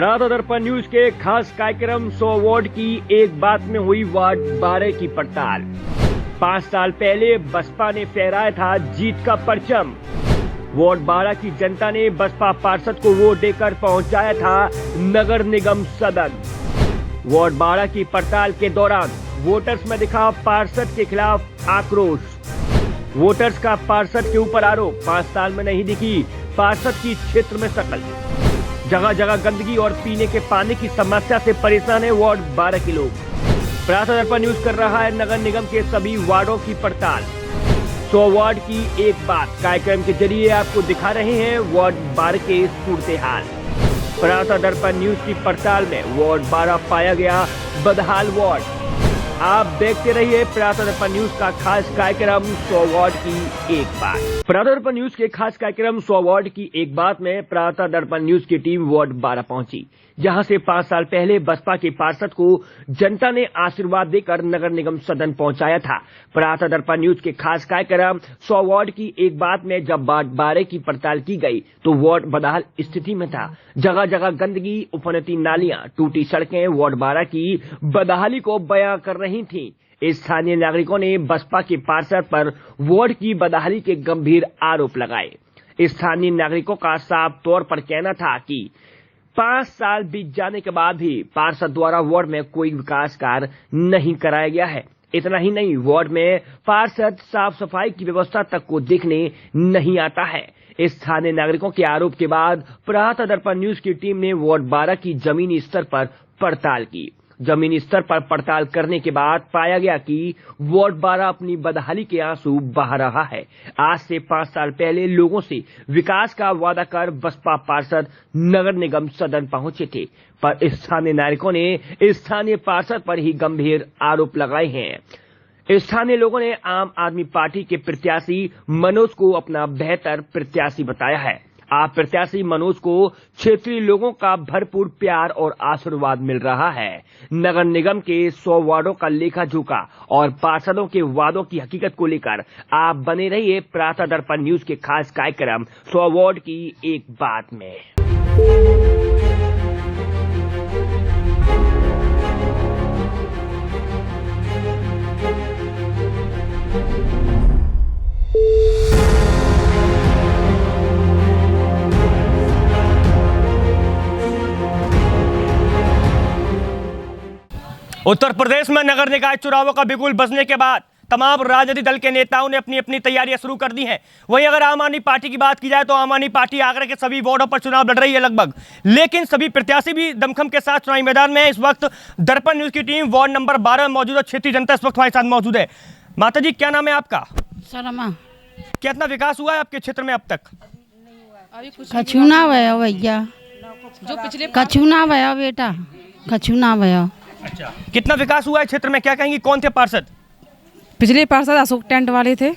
प्रातः दर्पण न्यूज के खास कार्यक्रम 100 वार्ड की एक बात में हुई वार्ड 12 की पड़ताल। 5 साल पहले बसपा ने फहराया था जीत का परचम। वार्ड 12 की जनता ने बसपा पार्षद को वोट देकर पहुंचाया था नगर निगम सदन। वार्ड 12 की पड़ताल के दौरान वोटर्स में दिखा पार्षद के खिलाफ आक्रोश। वोटर्स का पार्षद के ऊपर आरोप, 5 साल में नहीं दिखी पार्षद की क्षेत्र में शकल। जगह जगह गंदगी और पीने के पानी की समस्या से परेशान है वार्ड 12 के लोग। प्रातः दर्पण न्यूज कर रहा है नगर निगम के सभी वार्डों की पड़ताल। 100 वार्ड की एक बात कार्यक्रम के जरिए आपको दिखा रहे हैं वार्ड 12 के सूरत हाल। प्रातः दर्पण न्यूज की पड़ताल में वार्ड 12 पाया गया बदहाल वार्ड। आप देखते रहिए प्रातः दर्पण न्यूज का खास कार्यक्रम 100 वार्ड की एक बात। प्रातः दर्पण न्यूज के खास कार्यक्रम 100 वार्ड की एक बात में प्रातः दर्पण न्यूज की टीम वार्ड 12 पहुंची, जहां से 5 साल पहले बसपा के पार्षद को जनता ने आशीर्वाद देकर नगर निगम सदन पहुंचाया था। प्रातः दर्पण न्यूज के खास कार्यक्रम 100 वार्ड की एक बात में जब वार्ड 12 की पड़ताल की गई तो वार्ड बदहाल स्थिति में था। जगह जगह गंदगी, उफनती नालियां, टूटी सड़कें वार्ड 12 की बदहाली को बयां कर रही थी। स्थानीय नागरिकों ने बसपा के पार्षद पर वार्ड की बदहाली के गंभीर आरोप लगाए। स्थानीय नागरिकों का साफ तौर पर कहना था कि 5 साल बीत जाने के बाद भी पार्षद द्वारा वार्ड में कोई विकास कार्य नहीं कराया गया है। इतना ही नहीं, वार्ड में पार्षद साफ सफाई की व्यवस्था तक को देखने नहीं आता है। स्थानीय नागरिकों के आरोप के बाद प्रातः दर्पण न्यूज की टीम ने वार्ड 12 की जमीनी स्तर पर पड़ताल की। जमीनी स्तर पर पड़ताल करने के बाद पाया गया कि वार्ड 12 अपनी बदहाली के आंसू बहा रहा है। आज से 5 साल पहले लोगों से विकास का वादा कर बसपा पार्षद नगर निगम सदन पहुंचे थे, पर स्थानीय नागरिकों ने स्थानीय पार्षद पर ही गंभीर आरोप लगाए हैं। स्थानीय लोगों ने आम आदमी पार्टी के प्रत्याशी मनोज को अपना बेहतर प्रत्याशी बताया है। आप प्रत्याशी मनोज को क्षेत्रीय लोगों का भरपूर प्यार और आशीर्वाद मिल रहा है। नगर निगम के 100 वार्डों का लेखा जोखा और पार्षदों के वादों की हकीकत को लेकर आप बने रहिए प्रातः दर्पण न्यूज के खास कार्यक्रम 100 वार्ड की एक बात में। उत्तर प्रदेश में नगर निकाय चुनावों का बिगुल बजने के बाद तमाम राजनीतिक दल के नेताओं ने अपनी अपनी तैयारियां शुरू कर दी हैं। वहीं अगर आम आदमी पार्टी की बात की जाए तो आम आदमी पार्टी आगरा के सभी वार्डों पर चुनाव लड़ रही है लगभग, लेकिन सभी प्रत्याशी भी दमखम के साथ चुनावी मैदान में है। इस वक्त दर्पण न्यूज की टीम वार्ड नंबर 12 में मौजूद है। क्षेत्रीय जनता इस वक्त हमारे साथ मौजूद है। माता जी, क्या नाम है आपका? शर्मा। कितना विकास हुआ है आपके क्षेत्र में अब तक? कछुना भया भैया, जो पिछले कछुना भया बेटा, कछुना भया। अच्छा, कितना विकास हुआ है क्षेत्र में, क्या कहेंगी? कौन थे पार्षद? पिछले पार्षद अशोक टेंट वाले थे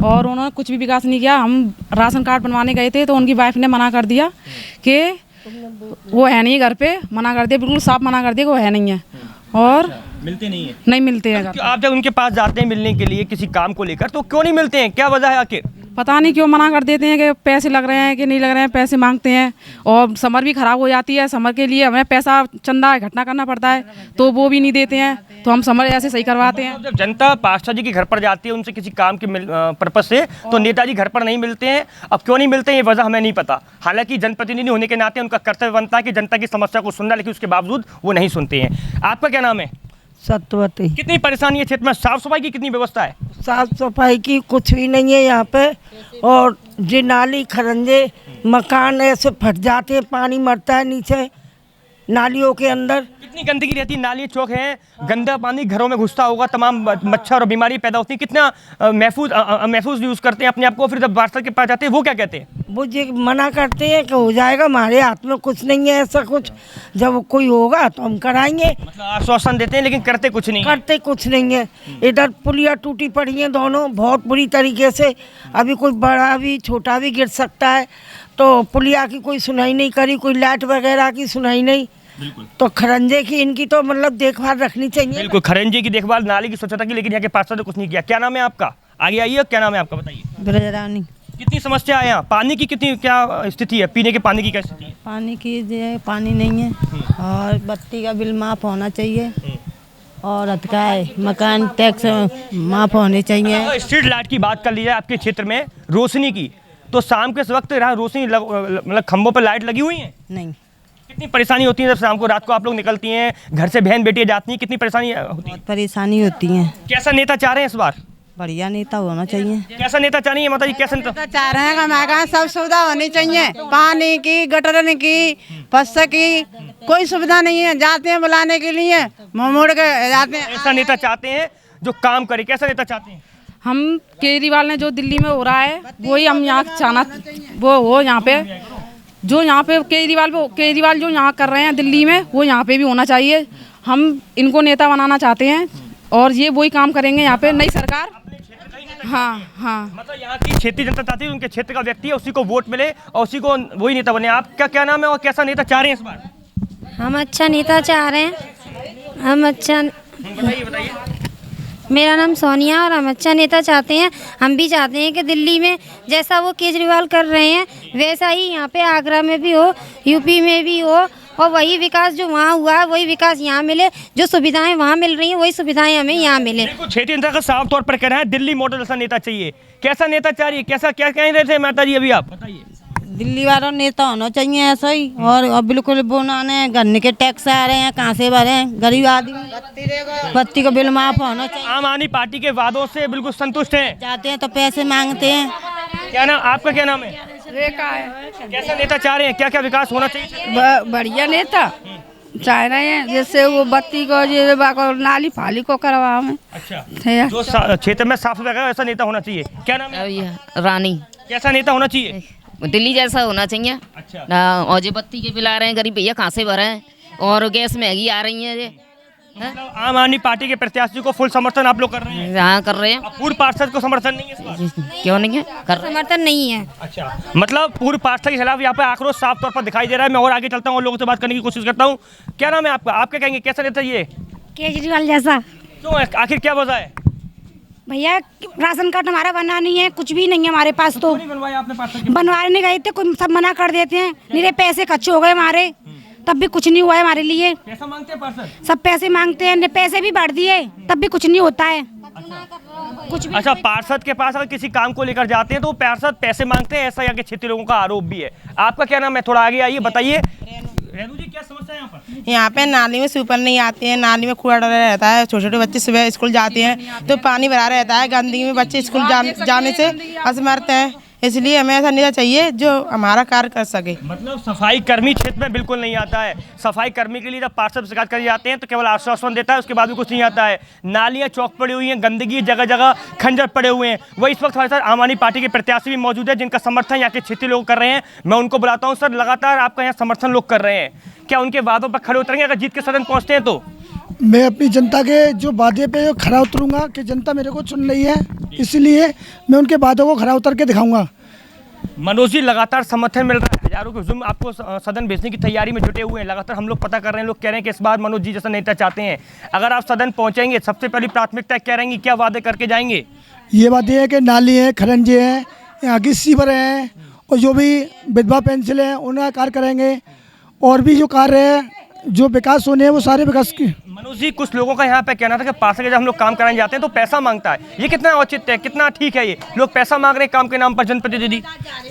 और उन्होंने कुछ भी विकास नहीं किया। हम राशन कार्ड बनवाने गए थे तो उनकी वाइफ ने मना कर दिया कि वो है नहीं घर पे, मना कर दिया, बिल्कुल साफ मना कर दिया कि वो है नहीं है और मिलते नहीं है। नहीं मिलते हैं। आप जब उनके पास जाते हैं मिलने के लिए किसी काम को लेकर तो क्यों नहीं मिलते हैं, क्या वजह है आखिर? पता नहीं क्यों मना कर देते हैं कि पैसे लग रहे हैं कि नहीं लग रहे हैं, पैसे मांगते हैं और समर भी खराब हो जाती है। समर के लिए हमें पैसा चंदा इकट्ठा करना पड़ता है तो वो भी नहीं देते हैं, तो हम समर ऐसे सही करवाते हैं। जब जनता पार्षद जी के घर पर जाती है उनसे किसी काम के पर्पज से, तो नेताजी घर पर नहीं मिलते हैं। अब क्यों नहीं मिलते हैं ये वजह हमें नहीं पता। हालांकि जनप्रतिनिधि होने के नाते उनका कर्तव्य बनता है कि जनता की समस्या को सुनना, लेकिन उसके बावजूद वो नहीं सुनते हैं। आपका क्या नाम है? सत्यवती। कितनी परेशानी है क्षेत्र में? साफ सफाई की कितनी व्यवस्था है? साफ सफाई की कुछ भी नहीं है यहाँ पे, और जे नाली खरंजे मकान ऐसे फट जाते हैं, पानी मरता है नीचे नालियों के अंदर। कितनी गंदगी रहती है, नाली चौक है, गंदा पानी घरों में घुसता होगा, तमाम मच्छर और बीमारी पैदा होती है। कितना महफूज यूज करते हैं अपने आप को, फिर जब पार्षद के पास जाते हैं वो क्या कहते हैं? वो ये मना करते हैं कि हो जाएगा, हमारे हाथ में कुछ नहीं है ऐसा कुछ, जब कोई होगा तो हम कराएंगे। मतलब आश्वासन देते हैं लेकिन करते कुछ नहीं। करते कुछ नहीं है। इधर पुलिया टूटी पड़ी है दोनों बहुत बुरी तरीके से, अभी कोई बड़ा भी छोटा भी गिर सकता है, तो पुलिया की कोई सुनाई नहीं करी, कोई लाइट वगैरह की सुनाई नहीं। तो खरंजे की इनकी तो मतलब देखभाल रखनी चाहिए। बिल्कुल, खरंजे की देखभाल, नाली की स्वच्छता की, लेकिन यहाँ के पार्षद ने कुछ नहीं किया। क्या नाम है आपका? आगे आइए, क्या नाम है आपका बताइए? ब्रजरानी। कितनी समस्या है यहाँ? पानी की कितनी क्या स्थिति है? पीने के पानी की क्या स्थिति है? पानी की जो पानी नहीं है और बत्ती का बिल माफ़ होना चाहिए और का है मकान टैक्स माफ़ होने चाहिए। अगर स्ट्रीट लाइट की बात कर ली जाए आपके क्षेत्र में रोशनी की, तो शाम के वक्त यहाँ रोशनी मतलब खंभों पर लाइट लगी हुई है? नहीं। कितनी परेशानी होती है जब शाम को रात को आप लोग निकलती हैं, घर से बहन बेटियां जाती हैं, कितनी परेशानी होती है? बहुत परेशानी होती है। कैसा नेता चाह रहे हैं इस बार? बढ़िया नेता होना चाहिए। कैसा नेता चाह रही है माता जी? कैसा नेता चाह रहे हैं हमारे यहाँ सब सुविधा होनी चाहिए, पानी की, गटर की, पस्स की, कोई सुविधा नहीं है। जाते हैं बुलाने के लिए मोड़ के जाते हैं। ऐसा नेता चाहते हैं जो काम करे। कैसा नेता चाहते हैं? हम केजरीवाल ने जो दिल्ली में हो रहा है वही हम यहाँ चाहना, वो हो यहाँ पे जो यहाँ पे केजरीवाल जो यहाँ कर रहे हैं दिल्ली में, वो यहाँ पे भी होना चाहिए। हम इनको नेता बनाना चाहते हैं और ये वही काम करेंगे यहाँ पे, नई सरकार। हाँ हाँ, मतलब यहाँ की क्षेत्रीय जनता चाहती है उनके क्षेत्र का व्यक्ति है, उसी को वोट मिले और उसी को वही नेता बने। आपका क्या नाम है और कैसा नेता चाह रहे हैं इस बार? हम अच्छा नेता चाह रहे हैं। हम अच्छा, बताइए। मेरा नाम सोनिया और हम अच्छा नेता चाहते हैं। हम भी चाहते हैं कि दिल्ली में जैसा वो केजरीवाल कर रहे हैं वैसा ही यहाँ पे आगरा में भी हो, यूपी में भी हो और वही विकास जो वहाँ हुआ है वही विकास यहाँ मिले। जो सुविधाएं वहाँ मिल रही हैं वही सुविधाएं हमें यहाँ मिले। क्षेत्रीय जनता का साफ तौर पर कहना है दिल्ली मॉडल ऐसा नेता चाहिए। कैसा नेता चाह रही है? कैसा क्या कह रहे थे माता जी अभी? आप बताइए। दिल्ली वाला नेता होना चाहिए ऐसा ही। और बिल्कुल बोनाने गन्ने के टैक्स आ रहे हैं, कहाँ से भरे हैं? गरीब आदमी बत्ती का बिल माफ होना चाहिए। आम आदमी पार्टी के वादों से बिल्कुल संतुष्ट हैं? जाते हैं तो पैसे मांगते हैं। क्या नाम आपका? क्या नाम है? रेखा है। कैसा नेता चाह रहे हैं? क्या क्या विकास होना चाहिए? बढ़िया नेता चाह रहे हैं, जैसे वो बत्ती को नाली फाली को करवा में। अच्छा, जो क्षेत्र में साफ सफाई ऐसा नेता होना चाहिए। क्या नाम है? रानी। कैसा नेता होना चाहिए? दिल्ली जैसा होना चाहिए। अच्छा। और जो बत्ती के बिल आ रहे हैं गरीब भैया कहाँ से भरे हैं, और गैस महंगी आ रही है। मतलब आम आदमी पार्टी के प्रत्याशी को फुल समर्थन आप लोग कर रहे हैं? हाँ कर रहे हैं। पूर्व पार्षद को समर्थन नहीं है इस बार? क्यों नहीं है? कर रहे हैं। समर्थन नहीं है। अच्छा, मतलब पूर्व पार्षद के खिलाफ यहाँ पे आक्रोश साफ तौर पर दिखाई दे रहा है। मैं और आगे चलता हूँ और लोगों से बात करने की कोशिश करता हूँ। क्या नाम है आपका? आप क्या कहेंगे? कैसा नेता ये? केजरीवाल जैसा। क्यों? आखिर क्या वजह है? भैया राशन कार्ड हमारा बना नहीं है, कुछ भी नहीं है हमारे पास। तो बनवाया आपने पार्षद? बनवाने गए थे, कोई सब मना कर देते हैं। मेरे पैसे खर्च हो गए हमारे, तब भी कुछ नहीं हुआ है हमारे लिए। पैसा मांगते हैं पार्षद? सब पैसे मांगते हैं, पैसे भी बढ़ दिए तब भी कुछ नहीं होता है। कुछ भी। अच्छा, पार्षद के पास अगर किसी काम को लेकर जाते हैं तो पार्षद पैसे मांगते हैं, ऐसा यहाँ के क्षेत्रीय लोगों का आरोप भी है। आपका क्या नाम है? थोड़ा आगे आइए, बताइए। रेणु जी, क्या समस्या है यहाँ पर? यहाँ पे नाली में सुपर नहीं आती है, नाली में कूड़ा डरा रहता है। छोटे छोटे बच्चे सुबह स्कूल जाते हैं तो पानी भरा रहता है, गंदगी में बच्चे स्कूल जाने से असमर्थ हैं। इसलिए हमें ऐसा नेता चाहिए जो हमारा कार्य कर सके। मतलब सफाई कर्मी क्षेत्र में बिल्कुल नहीं आता है। सफाई कर्मी के लिए जब पार्षद शिकायत कर जाते हैं तो केवल आश्वासन देता है, उसके बाद भी कुछ नहीं आता है। नालियाँ चौक पड़ी हुई हैं, गंदगी जगह जगह, खंजर पड़े हुए हैं। वही इस वक्त हमारे साथ आम आदमी पार्टी के प्रत्याशी भी मौजूद है जिनका समर्थन यहाँ के क्षेत्रीय लोग कर रहे हैं। मैं उनको बुलाता हूँ। सर, लगातार आपका यहाँ समर्थन लोग कर रहे हैं, क्या उनके वादों पर खड़े उतरेंगे अगर जीत के सदन पहुँचते हैं तो? मैं अपनी जनता के जो वादे पे खरा उतरूंगा कि जनता मेरे को चुन रही है, इसलिए मैं उनके वादों को खरा उतर के दिखाऊंगा। मनोज जी, लगातार समर्थन मिल रहा है, हजारों के जुम्म आपको सदन भेजने की तैयारी में जुटे हुए हैं। लगातार हम लोग पता कर रहे हैं, लोग कह रहे हैं कि इस बार मनोज जी जैसा नेता चाहते हैं। अगर आप सदन पहुंचेंगे, सबसे पहली प्राथमिकता क्या रहेंगी? क्या वादे करके जाएंगे? ये बातें हैं कि नाली है, खरंजे हैं, यहाँ की सीवर हैं और जो भी विधवा पेंसिल हैं उनका कार्य करेंगे। और भी जो कार्य है, जो विकास होने हैं वो सारे विकास की। मनोज जी, कुछ लोगों का यहाँ पे कहना था कि पार्षद के जब हम लोग काम कराने जाते हैं तो पैसा मांगता है। ये कितना औचित्य है, कितना ठीक है? ये लोग पैसा मांग रहे हैं काम के नाम पर जनप्रतिनिधि।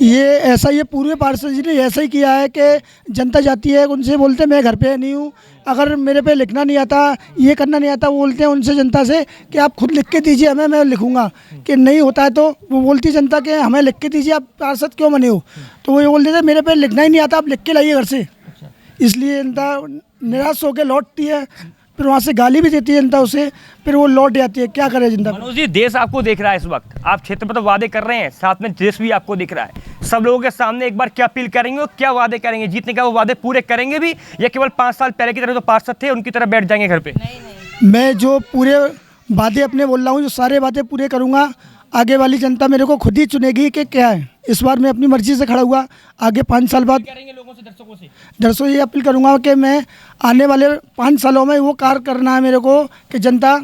ये ऐसा, ये पूर्व पार्षद जी ने ऐसा ही किया है कि जनता जाती है, उनसे बोलते मैं घर पे नहीं हूँ, अगर मेरे पे लिखना नहीं आता, ये करना नहीं आता, वो बोलते हैं उनसे जनता से कि आप खुद लिख के दीजिए हमें, मैं लिखूंगा। कि नहीं होता है तो वो बोलती है जनता के हमें लिख के दीजिए, आप पार्षद क्यों बने हो? तो वो ये बोल देते मेरे पे लिखना ही नहीं आता, आप लिख के लाइए घर से। इसलिए जनता निराश होकर लौटती है, फिर वहाँ से गाली भी देती है जनता उसे, फिर वो लौट जाती है। क्या करे जनता? मनोज जी, देश आपको देख रहा है इस वक्त, आप क्षेत्र पर तो वादे कर रहे हैं, साथ में देश भी आपको दिख रहा है। सब लोगों के सामने एक बार क्या अपील करेंगे और क्या वादे करेंगे? जीतने का वो वादे पूरे करेंगे भी या केवल 5 साल पहले की तरह जो पार्षद थे उनकी तरह बैठ जाएंगे घर पे? मैं जो पूरे वादे अपने बोल रहा हूँ, जो सारे वादे पूरे करूँगा। आगे वाली जनता मेरे को खुद ही चुनेगी कि क्या है। इस बार मैं अपनी मर्जी से खड़ा हुआ, आगे 5 साल बाद लोगों से, दर्शकों से दर्शकों ये अपील करूँगा कि मैं आने वाले 5 सालों में वो कार्य करना है मेरे को कि जनता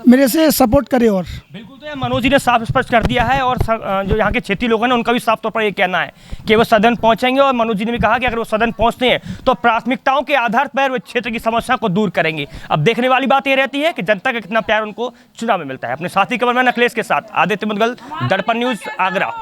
मेरे से सपोर्ट करे। और बिल्कुल, तो मनोज जी ने साफ स्पष्ट कर दिया है और जो यहाँ के क्षेत्रीय लोग हैं ना, उनका भी साफ तौर पर ये कहना है कि वो सदन पहुंचेंगे और मनोज जी ने भी कहा कि अगर वो सदन पहुंचते हैं तो प्राथमिकताओं के आधार पर वो क्षेत्र की समस्या को दूर करेंगे। अब देखने वाली बात ये रहती है कि जनता का कितना प्यार उनको चुनाव में मिलता है। अपने साथी कैमरामैन अखिलेश के साथ आदित्य मुदगल, दर्पण न्यूज, आगरा।